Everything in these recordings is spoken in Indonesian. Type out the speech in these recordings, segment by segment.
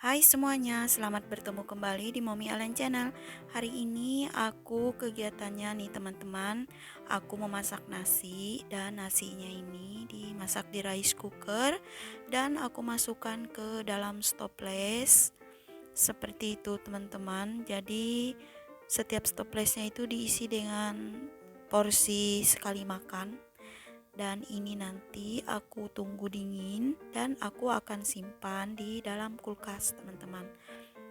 Hai semuanya, selamat bertemu kembali di Mommy Ellen Channel. Hari ini aku kegiatannya nih teman-teman, aku memasak nasi dan nasinya ini dimasak di rice cooker dan aku masukkan ke dalam stoples. Seperti itu teman-teman. Jadi setiap stoplesnya itu diisi dengan porsi sekali makan. Dan ini nanti aku tunggu dingin dan aku akan simpan di dalam kulkas teman-teman,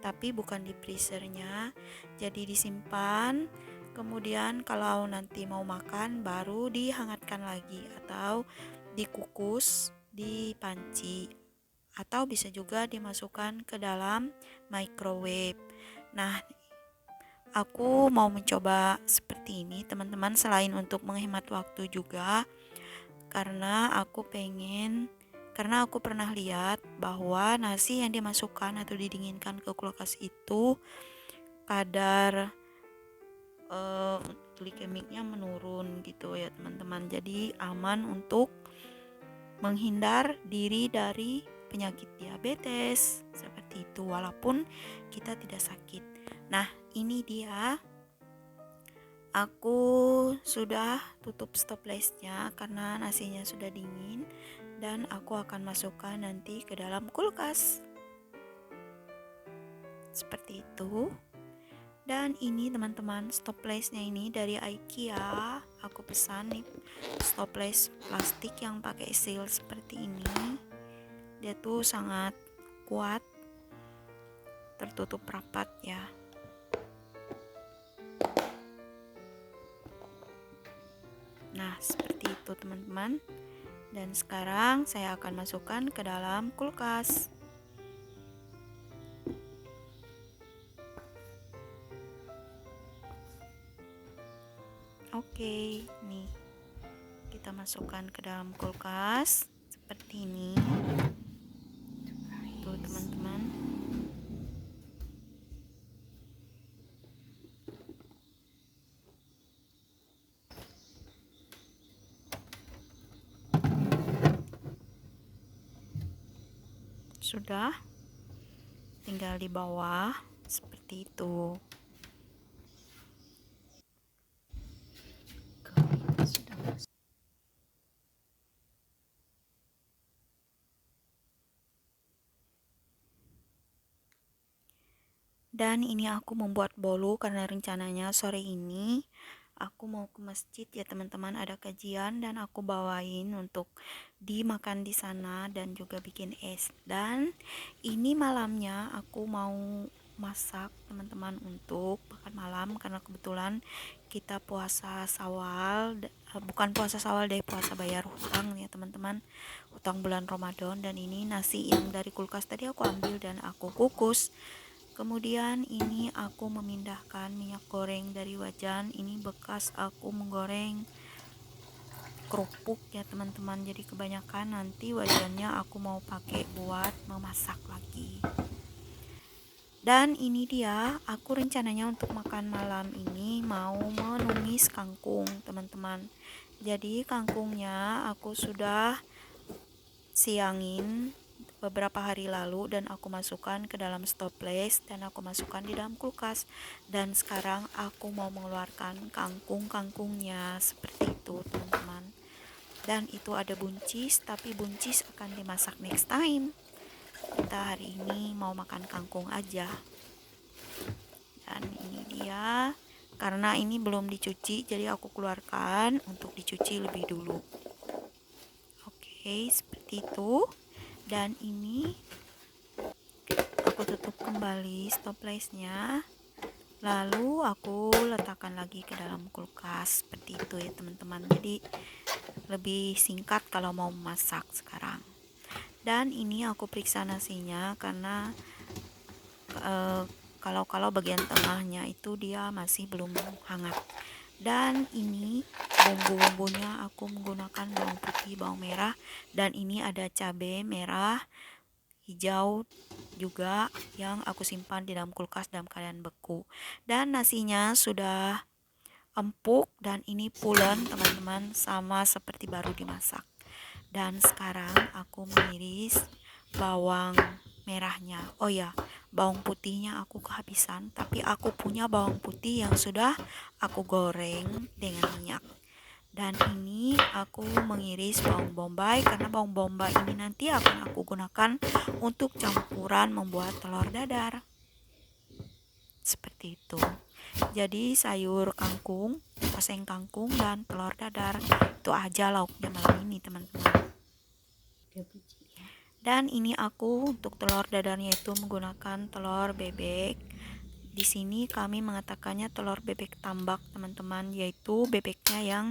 tapi bukan di freezernya, jadi disimpan, kemudian kalau nanti mau makan baru dihangatkan lagi atau dikukus di panci, atau bisa juga dimasukkan ke dalam microwave. Nah, aku mau mencoba seperti ini teman-teman, selain untuk menghemat waktu juga karena aku pernah lihat bahwa nasi yang dimasukkan atau didinginkan ke kulkas itu kadar glikemiknya menurun gitu ya teman-teman. Jadi aman untuk menghindar diri dari penyakit diabetes seperti itu walaupun kita tidak sakit. Nah, ini dia. Aku sudah tutup stoplesnya karena nasinya sudah dingin dan aku akan masukkan nanti ke dalam kulkas. Seperti itu. Dan ini teman-teman, stoplesnya ini dari IKEA. Aku pesan nih stoples plastik yang pakai seal seperti ini. Dia tuh sangat kuat, tertutup rapat ya. Nah, seperti itu teman-teman. Dan sekarang saya akan masukkan ke dalam kulkas. Oke, nih kita masukkan ke dalam kulkas seperti ini. Tuh teman-teman. Sudah, tinggal di bawah seperti itu. Dan ini aku membuat bolu karena rencananya sore ini aku mau ke masjid ya teman-teman, ada kajian dan aku bawain untuk dimakan di sana dan juga bikin es. Dan ini malamnya aku mau masak teman-teman untuk makan malam karena kebetulan kita puasa Syawal, bukan puasa Syawal deh, puasa bayar hutang ya teman-teman, hutang bulan Ramadan. Dan ini nasi yang dari kulkas tadi aku ambil dan aku kukus. Kemudian ini aku memindahkan minyak goreng dari wajan, ini bekas aku menggoreng kerupuk ya teman-teman, jadi kebanyakan nanti wajannya aku mau pakai buat memasak lagi. Dan ini dia, aku rencananya untuk makan malam ini mau menumis kangkung teman-teman. Jadi kangkungnya aku sudah siangin beberapa hari lalu dan aku masukkan ke dalam stoples dan aku masukkan di dalam kulkas. Dan sekarang aku mau mengeluarkan kangkungnya seperti itu teman-teman. Dan itu ada buncis, tapi buncis akan dimasak next time. Kita hari ini mau makan kangkung aja. Dan ini dia, karena ini belum dicuci jadi aku keluarkan untuk dicuci lebih dulu. Oke, seperti itu. Dan ini aku tutup kembali stoplesnya, lalu aku letakkan lagi ke dalam kulkas seperti itu ya teman-teman. Jadi lebih singkat kalau mau masak sekarang. Dan ini aku periksa nasinya karena kalau bagian tengahnya itu dia masih belum hangat. Dan ini bumbu-bumbunya aku menggunakan bawang putih, bawang merah, dan ini ada cabai merah, hijau juga yang aku simpan di dalam kulkas dalam keadaan beku. Dan nasinya sudah empuk dan ini pulen teman-teman, sama seperti baru dimasak. Dan sekarang aku mengiris bawang merahnya. Oh ya, bawang putihnya aku kehabisan, tapi aku punya bawang putih yang sudah aku goreng dengan minyak. Dan ini aku mengiris bawang bombay karena bawang bombay ini nanti akan aku gunakan untuk campuran membuat telur dadar. Seperti itu. Jadi sayur kangkung, oseng kangkung dan telur dadar itu aja lauknya malam ini teman-teman. Dan ini aku untuk telur dadarnya itu menggunakan telur bebek. Di sini kami mengatakannya telur bebek tambak teman-teman, yaitu bebeknya yang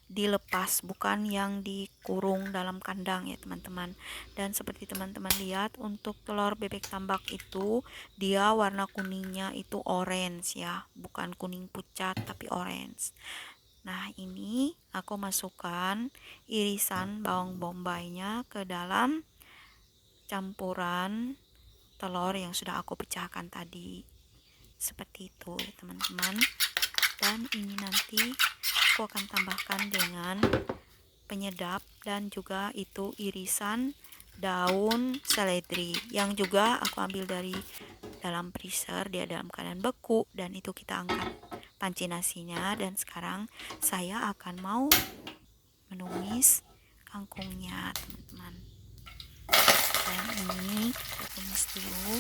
dilepas, bukan yang dikurung dalam kandang ya teman-teman. Dan seperti teman-teman lihat, untuk telur bebek tambak itu dia warna kuningnya itu orange ya, bukan kuning pucat tapi orange. Nah, ini aku masukkan irisan bawang bombaynya ke dalam campuran telur yang sudah aku pecahkan tadi. Seperti itu ya teman-teman. Dan ini nanti aku akan tambahkan dengan penyedap dan juga itu irisan daun seledri yang juga aku ambil dari dalam freezer, dia dalam keadaan beku, dan itu kita angkat panci nasinya. Dan sekarang saya akan mau menumis kangkungnya teman-teman. Dan ini kita tumis dulu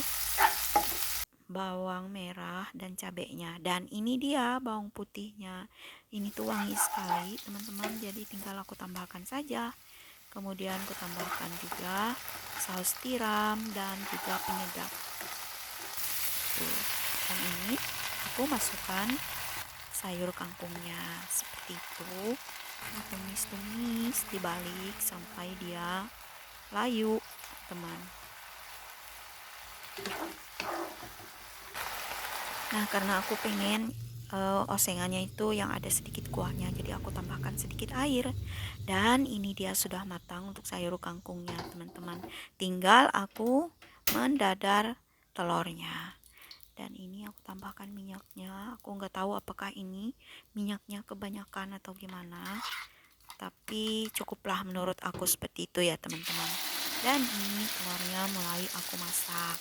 bawang merah dan cabenya, dan ini dia bawang putihnya. Ini tuh wangi sekali teman-teman, jadi tinggal aku tambahkan saja. Kemudian aku tambahkan juga saus tiram dan juga penyedap tuh. Dan ini aku masukkan sayur kangkungnya seperti itu. Tumis-tumis dibalik sampai dia layu teman. Nah, karena aku pengen osengannya itu yang ada sedikit kuahnya, jadi aku tambahkan sedikit air. Dan ini dia sudah matang untuk sayur kangkungnya teman-teman. Tinggal aku mendadar telurnya. Dan ini aku tambahkan minyaknya. Aku nggak tahu apakah ini minyaknya kebanyakan atau gimana, tapi cukuplah menurut aku seperti itu ya teman-teman. Dan ini telurnya mulai aku masak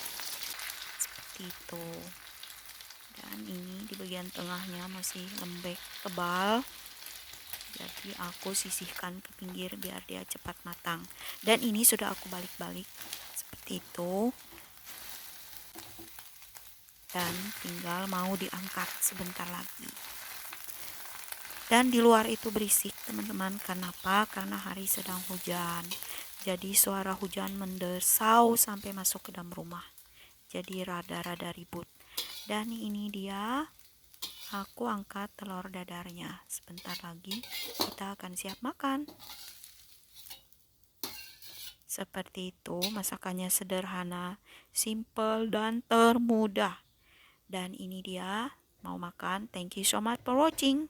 seperti itu. Dan ini di bagian tengahnya masih lembek tebal, jadi aku sisihkan ke pinggir biar dia cepat matang. Dan ini sudah aku balik-balik seperti itu, dan tinggal mau diangkat sebentar lagi. Dan di luar itu berisik teman-teman, kenapa? Karena hari sedang hujan, jadi suara hujan mendesau sampai masuk ke dalam rumah, jadi rada-rada ribut. Dan ini dia, aku angkat telur dadarnya. Sebentar lagi kita akan siap makan. Seperti itu, masakannya sederhana, simple dan termudah. Dan ini dia, mau makan. Thank you so much for watching.